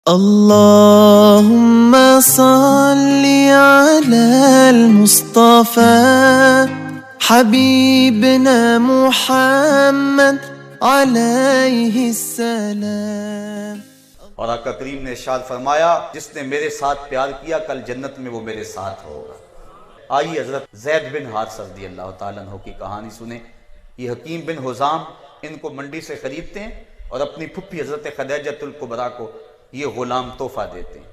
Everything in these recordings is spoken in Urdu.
اللهم صل على المصطفى حبيبنا محمد عليه السلام۔ اور آقا کریم نے ارشاد فرمایا جس نے میرے ساتھ پیار کیا کل جنت میں وہ میرے ساتھ ہوگا۔ آئیے حضرت زید بن حارثہ رضی اللہ تعالیٰ عنہ کی کہانی سنیں۔ یہ حکیم بن حزام ان کو منڈی سے خریدتے ہیں اور اپنی پھپھی حضرت خدیجہ الکبریٰ کو یہ غلام تحفہ دیتے ہیں۔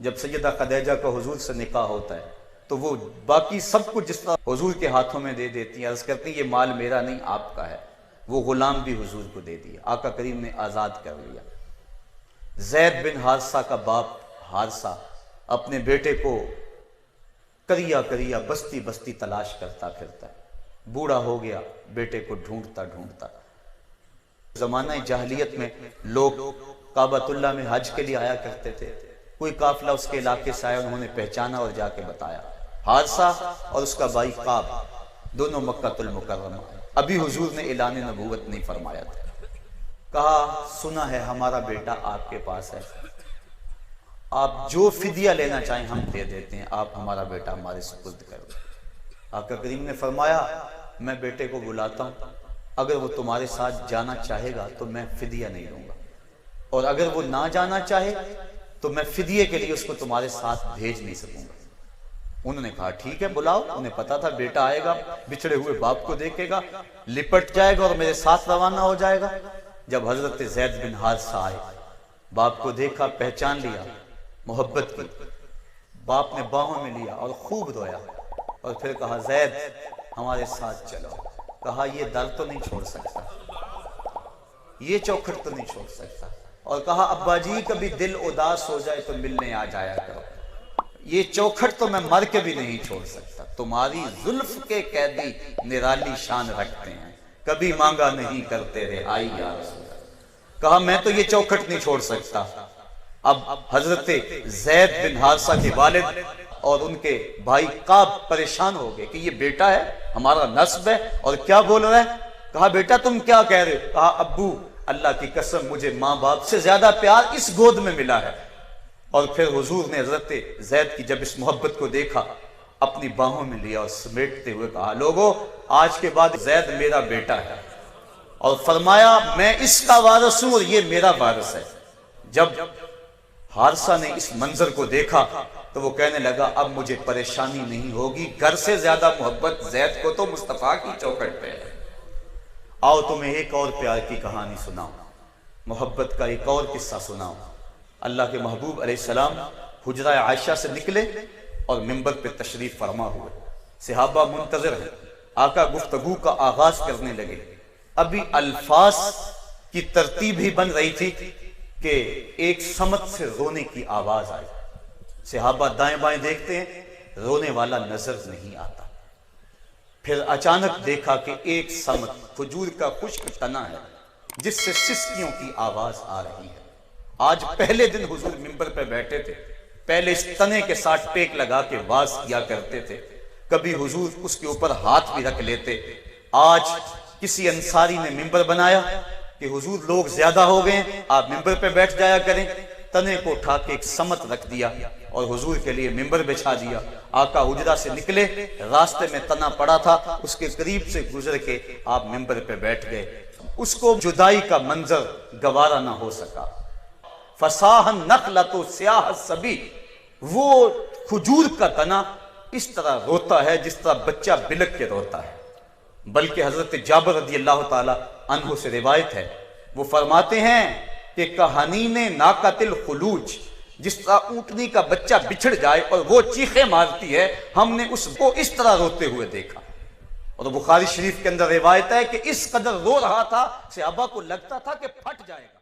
جب سیدہ خدیجہ کا حضور سے نکاح ہوتا ہے تو وہ باقی سب کچھ جس طرح حضور کے ہاتھوں میں دے دیتی ہیں، عرض کرتی ہیں یہ مال میرا نہیں آپ کا ہے۔ وہ غلام بھی حضور کو دے دیا، آقا کریم نے آزاد کر لیا۔ زید بن حارثہ کا باپ حارثہ اپنے بیٹے کو کریا بستی بستی تلاش کرتا پھرتا ہے، بوڑھا ہو گیا، بیٹے کو ڈھونڈتا۔ زمانہ جاہلیت میں لوگ کعبۃ اللہ میں حج کے لیے آیا کرتے تھے، کوئی قافلہ اس کے علاقے سے آیا، انہوں نے پہچانا اور جا کے بتایا۔ حارثہ اور اس کا بھائی کعب دونوں مکہ المکرمہ، ابھی حضور نے اعلان نبوت نہیں فرمایا تھا۔ کہا سنا ہے ہمارا بیٹا آپ کے پاس ہے، آپ جو فدیہ لینا چاہیں ہم دے دیتے ہیں، آپ ہمارا بیٹا ہمارے سپرد کر دیں۔ آقا کریم نے فرمایا میں بیٹے کو بلاتا ہوں، اگر وہ تمہارے ساتھ جانا چاہے گا تو میں فدیہ نہیں دوں گا، اور اگر وہ نہ جانا چاہے تو میں فدیے کے لیے اس کو تمہارے ساتھ بھیج نہیں سکوں گا۔ انہوں نے کہا ٹھیک ہے بلاؤ۔ انہیں پتا تھا بیٹا آئے گا، بچھڑے ہوئے باپ کو دیکھے گا، لپٹ جائے گا اور میرے ساتھ روانہ ہو جائے گا۔ جب حضرت زید بن حارثہ آئے، باپ کو دیکھا، پہچان لیا، محبت کی، باپ نے باہوں میں لیا اور خوب رویا اور پھر کہا زید ہمارے ساتھ چلو۔ کہا یہ در تو نہیں چھوڑ سکتا، یہ چوکھٹ تو نہیں چھوڑ سکتا، اور کہا ابا جی کبھی دل اداس ہو جائے تو ملنے آ جایا کرو، یہ چوکھٹ تو میں مر کے بھی نہیں چھوڑ سکتا، تمہاری زلف کے قیدی نرالی شان رکھتے ہیں، کبھی مانگا نہیں کرتے رہے آئی یا رسول اللہ۔ کہا میں تو یہ چوکھٹ نہیں چھوڑ سکتا۔ اب حضرت زید بن حارثہ کے والد اور ان کے بھائی کعب پریشان ہو گئے کہ یہ بیٹا ہے، ہمارا نسب ہے، اور کیا بول رہا ہے۔ کہا بیٹا تم کیا کہہ رہے ہو؟ کہا ابو اللہ کی قسم مجھے ماں باپ سے زیادہ پیار اس گود میں ملا ہے۔ اور پھر حضور نے حضرت زید کی جب اس محبت کو دیکھا، اپنی باہوں میں لیا اور سمیٹتے ہوئے کہا لوگو آج کے بعد زید میرا بیٹا ہے، اور فرمایا میں اس کا وارث ہوں اور یہ میرا وارث ہے۔ جب حارثہ نے اس منظر کو دیکھا تو وہ کہنے لگا اب مجھے پریشانی نہیں ہوگی، گھر سے زیادہ محبت زید کو تو مصطفیٰ کی چوکھٹ پہ ہے۔ آؤ تمہیں ایک اور پیار کی کہانی سناؤں، محبت کا ایک اور قصہ سناؤں۔ اللہ کے محبوب علیہ السلام حجرہ عائشہ سے نکلے اور منبر پہ تشریف فرما ہوئے، صحابہ منتظر ہیں، آقا گفتگو کا آغاز کرنے لگے۔ ابھی الفاظ کی ترتیب ہی بن رہی تھی کہ ایک سمت سے رونے کی آواز آئی۔ صحابہ دائیں بائیں دیکھتے ہیں، رونے والا نظر نہیں آتا۔ پھر اچانک دیکھا کہ ایک سمت کھجور کا خشک تنا ہے جس سے سسکیوں کی آواز آ رہی ہے۔ آج پہلے دن حضور منبر پہ بیٹھے تھے، پہلے اس تنے کے ساتھ ٹیک لگا کے واز کیا کرتے تھے، کبھی حضور اس کے اوپر ہاتھ بھی رکھ لیتے۔ آج کسی انصاری نے منبر بنایا کہ حضور لوگ زیادہ ہو گئے، آپ منبر پہ بیٹھ جایا کریں، تنے کو اٹھا کے ایک سمت رکھ دیا اور حضور کے لیے منبر بچھا دیا۔ آقا حجرہ سے نکلے، راستے میں تنا پڑا تھا، اس کے قریب سے گزر کے آپ منبر پہ بیٹھ گئے۔ اس کو جدائی کا منظر گوارا نہ ہو سکا۔ فصاح النخلۃ سیاح الصبی، وہ کھجور کا تنا اس طرح روتا ہے جس طرح بچہ بلک کے روتا ہے۔ بلکہ حضرت جابر رضی اللہ تعالی عنہ سے روایت ہے، وہ فرماتے ہیں کہ کہانین ناقۃ الخلوج، جس طرح اونٹنی کا بچہ بچھڑ جائے اور وہ چیخیں مارتی ہے، ہم نے اس کو اس طرح روتے ہوئے دیکھا۔ اور بخاری شریف کے اندر روایت ہے کہ اس قدر رو رہا تھا صحابہ کو لگتا تھا کہ پھٹ جائے گا۔